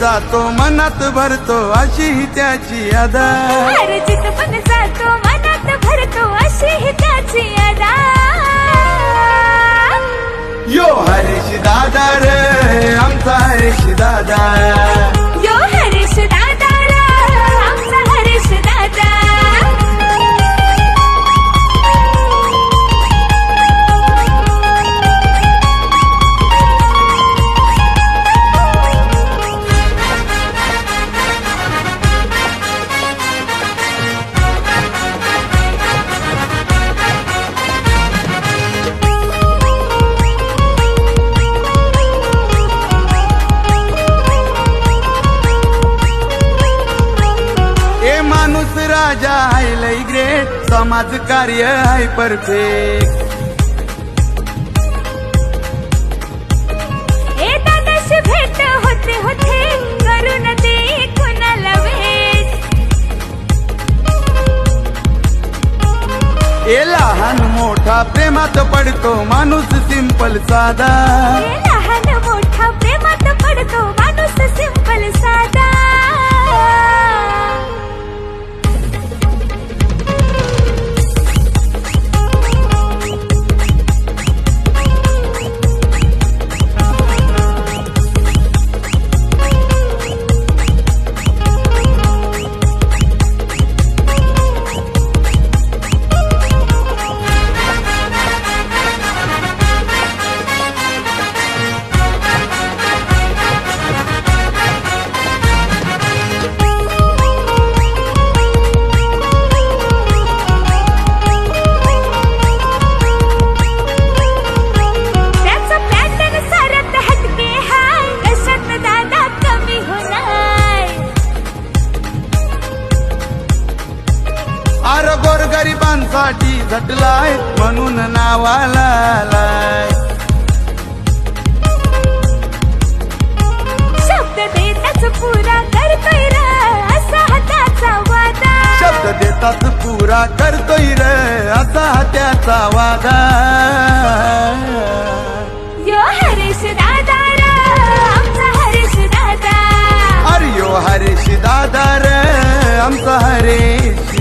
जातो मनात भरतो अशी ही त्याची अदा। अरे जित पण जातो मनात भरतो अशी ही त्याची अदा। यो हरीश दादा रे आमचा हरीश दादा। यो हरीश दादा रे आमचा हरीश दादा। राजा है लई ग्रेट समाज कार्य है परफेक्ट। ए दादाशी भेट होते होते करून दे कुणाला वेट। ए लहान मोठा प्रेमात पडतो माणूस सिंपल साधा। ए लहान मोठा प्रेमात पडतो माणूस सिंपल साधा। अरे गोरगरिबांसाठी झटलाय म्हणून नावाला आलाय। शब्द देताच पुरा करतोय रे असा त्याचा वादा। शब्द देताच पुरा करतोय रे असा त्याचा वादा। यो हरीश दादा रे आमचा हरीश दादा। अरे यो हरीश दादा रे आमचा हरीश